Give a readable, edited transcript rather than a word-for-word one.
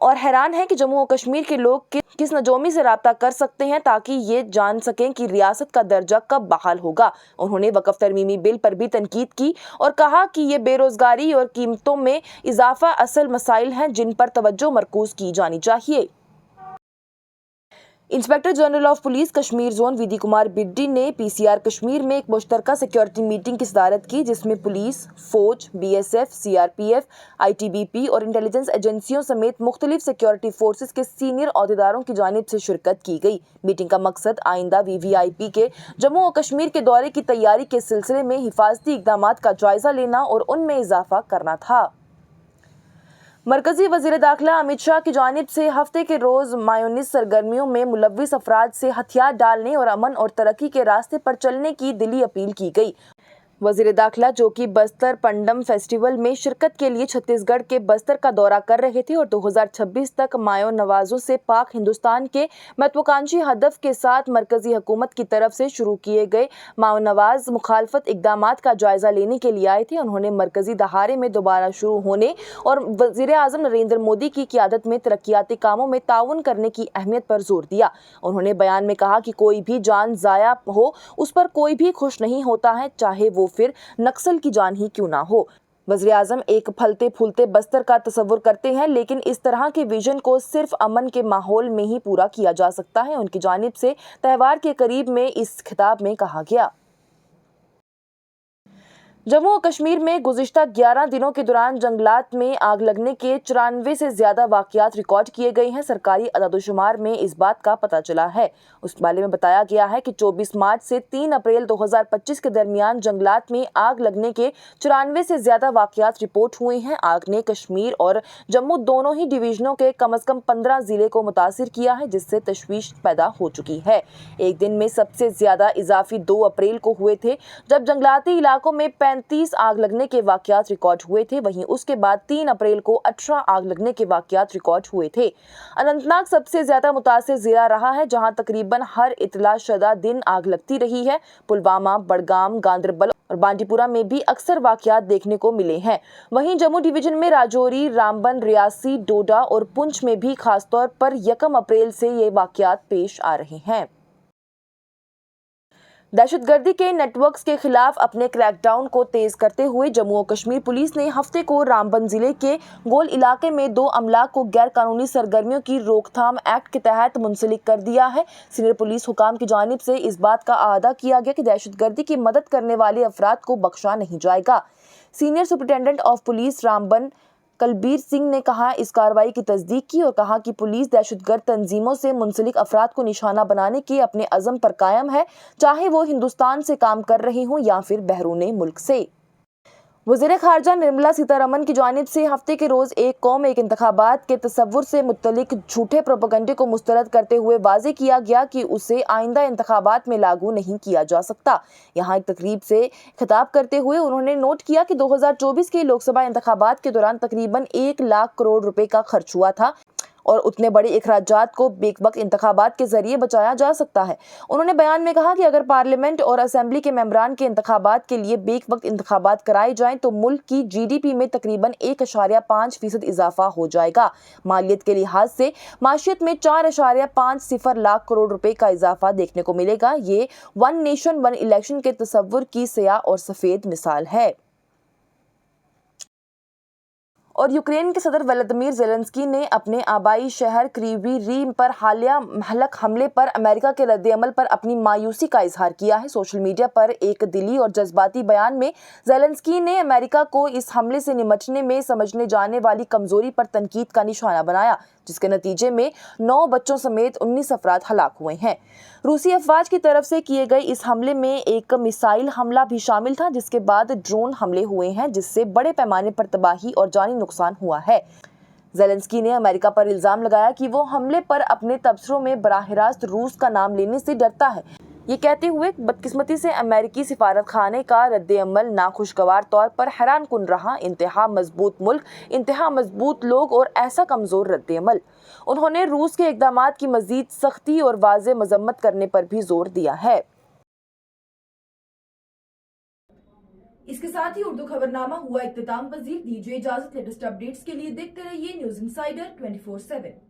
اور حیران ہے کہ جموں و کشمیر کے لوگ کس نجومی سے رابطہ کر سکتے ہیں تاکہ یہ جان سکیں کہ ریاست کا درجہ کب بحال ہوگا۔ انہوں نے وقف ترمیمی بل پر بھی تنقید کی اور کہا کہ یہ بے روزگاری اور قیمتوں میں اضافہ اصل مسائل ہیں جن پر توجہ مرکوز کی جانی چاہیے۔ Inspector general of police Kashmir zone Vidi Kumar Birdi نے پی سی آر کشمیر میں ایک مشترکہ سیکیورٹی میٹنگ کی صدارت کی، جس میں پولیس، فوج، B S F, C R P F, I T B P اور انٹیلیجنس ایجنسیوں سمیت مختلف سیکیورٹی فورسز کے سینئر عہدیداروں کی جانب سے شرکت کی گئی۔ میٹنگ کا مقصد آئندہ وی وی آئی پی کے جموں و کشمیر کے دورے کی تیاری کے سلسلے میں حفاظتی اقدامات کا جائزہ لینا اور ان میں اضافہ کرنا تھا۔ مرکزی وزیر داخلہ امت شاہ کی جانب سے ہفتے کے روز مایونیز سرگرمیوں میں ملوث افراد سے ہتھیار ڈالنے اور امن اور ترقی کے راستے پر چلنے کی دلی اپیل کی گئی۔ وزیر داخلہ جو کہ بستر پنڈم فیسٹیول میں شرکت کے لیے چھتیس گڑھ کے بستر کا دورہ کر رہے تھے اور 2026 تک مایو نوازوں سے پاک ہندوستان کے مہتواکانچی ہدف کے ساتھ مرکزی حکومت کی طرف سے شروع کیے گئے مایو نواز مخالفت اقدامات کا جائزہ لینے کے لیے آئے تھے۔ انہوں نے مرکزی دہارے میں دوبارہ شروع ہونے اور وزیر اعظم نریندر مودی کی قیادت میں ترقیاتی کاموں میں تعاون کرنے کی اہمیت پر زور دیا۔ انہوں نے بیان میں کہا کہ کوئی بھی جان ضائع ہو اس پر کوئی بھی خوش نہیں ہوتا ہے، چاہے وہ پھر نکسل کی جان ہی کیوں نہ ہو۔ وزیر اعظم ایک پھلتے پھولتے بستر کا تصور کرتے ہیں، لیکن اس طرح کے ویژن کو صرف امن کے ماحول میں ہی پورا کیا جا سکتا ہے۔ ان کی جانب سے تہوار کے قریب میں اس خطاب میں کہا گیا۔ جموں و کشمیر میں گزشتہ 11 دنوں کے دوران جنگلات میں آگ لگنے کے 94 سے زیادہ واقعات ریکارڈ کیے گئے ہیں۔ سرکاری اعداد و شمار میں اس بات کا پتہ چلا ہے۔ اس بارے میں بتایا گیا ہے کہ 24 مارچ سے 3 اپریل 2025 کے درمیان جنگلات میں آگ لگنے کے 94 سے زیادہ واقعات رپورٹ ہوئے ہیں۔ آگ نے کشمیر اور جموں دونوں ہی ڈویژنوں کے کم از کم 15 ضلع کو متاثر کیا ہے، جس سے تشویش پیدا ہو چکی ہے۔ ایک دن میں سب سے زیادہ اضافی 2 اپریل کو ہوئے تھے، جب جنگلاتی علاقوں میں 35 آگ لگنے کے واقعات ریکارڈ ہوئے تھے۔ وہیں اس کے بعد 3 اپریل کو 18 آگ لگنے کے واقعات ریکارڈ ہوئے تھے۔ اننت ناگ سب سے زیادہ متاثر ضلع رہا ہے، جہاں تقریباً ہر اطلاع شدہ دن آگ لگتی رہی ہے۔ پلوامہ، بڑگام، گاندربل اور بانڈی پورہ میں بھی اکثر واقعات دیکھنے کو ملے ہیں۔ وہیں جموں ڈویژن میں راجوری، رامبن، ریاسی، ڈوڈا اور پنچ میں بھی خاص طور پر 1 اپریل سے یہ واقعات پیش آ رہے ہیں۔ دہشت گردی کے نیٹ ورکس کے خلاف اپنے کریک ڈاؤن کو تیز کرتے ہوئے جموں و کشمیر پولیس نے ہفتے کو رامبن ضلع کے گول علاقے میں 2 املاک کو غیر قانونی سرگرمیوں کی روک تھام ایکٹ کے تحت منسلک کر دیا ہے۔ سینئر پولیس حکام کی جانب سے اس بات کا اعادہ کیا گیا کہ دہشت گردی کی مدد کرنے والے افراد کو بخشا نہیں جائے گا۔ Senior superintendent of police Ramban Kulbir Singh نے اس کارروائی کی تصدیق کی اور کہا کہ پولیس دہشت گرد تنظیموں سے منسلک افراد کو نشانہ بنانے کے اپنے عزم پر قائم ہے، چاہے وہ ہندوستان سے کام کر رہے ہوں یا پھر بیرون ملک سے۔ وزیر خارجہ نرملا سیتارمن کی جانب سے ہفتے کے روز ایک قوم ایک انتخابات کے تصور سے متعلق جھوٹے پروپیگنڈے کو مسترد کرتے ہوئے واضح کیا گیا کہ اسے آئندہ انتخابات میں لاگو نہیں کیا جا سکتا۔ یہاں ایک تقریب سے خطاب کرتے ہوئے انہوں نے نوٹ کیا کہ 2024 کے لوک سبھا انتخابات کے دوران تقریباً 1 لاکھ کروڑ روپے کا خرچ ہوا تھا اور اتنے بڑے اخراجات کو بیک وقت انتخابات کے ذریعے بچایا جا سکتا ہے۔ انہوں نے بیان میں کہا کہ اگر پارلیمنٹ اور اسمبلی کے ممبران کے انتخابات کے لیے بیک وقت انتخابات کرائے جائیں تو ملک کی جی ڈی پی میں تقریباً 1.5% اضافہ ہو جائے گا۔ مالیت کے لحاظ سے معیشت میں 4.50 لاکھ کروڑ روپے کا اضافہ دیکھنے کو ملے گا۔ یہ ون نیشن ون الیکشن کے تصور کی سیاہ اور سفید مثال ہے۔ اور یوکرین کے صدر ولادیمیر زیلنسکی نے اپنے آبائی شہر کریوی ریہ پر حالیہ مہلک حملے پر امریکہ کے رد عمل پر اپنی مایوسی کا اظہار کیا ہے۔ سوشل میڈیا پر ایک دلی اور جذباتی بیان میں زیلنسکی نے امریکہ کو اس حملے سے نمٹنے میں سمجھنے جانے والی کمزوری پر تنقید کا نشانہ بنایا، جس کے نتیجے میں 9 بچوں سمیت 19 افراد ہلاک ہوئے ہیں۔ روسی افواج کی طرف سے کیے گئے اس حملے میں ایک میزائل حملہ بھی شامل تھا، جس کے بعد ڈرون حملے ہوئے ہیں، جس سے بڑے پیمانے پر تباہی اور جانی نقصان ہوا ہے۔ زیلنسکی نے امریکہ پر الزام لگایا کہ وہ حملے پر اپنے تبصروں میں براہ راست روس کا نام لینے سے ڈرتا ہے، یہ کہتے ہوئے بدقسمتی سے امریکی سفارت خانے کا رد عمل ناخوشگوار طور پر حیران کن رہا، انتہا مضبوط ملک، انتہا مضبوط لوگ اور ایسا کمزور رد عمل۔ انہوں نے روس کے اقدامات کی مزید سختی اور واضح مذمت کرنے پر بھی زور دیا ہے۔ اس کے ساتھ ہی اردو خبرنامہ ہوا اختتام پذیر. دیجیے اجازت. لیٹسٹ اپڈیٹس کے لیے دیکھتے رہیے نیوز انسائیڈر 24/7.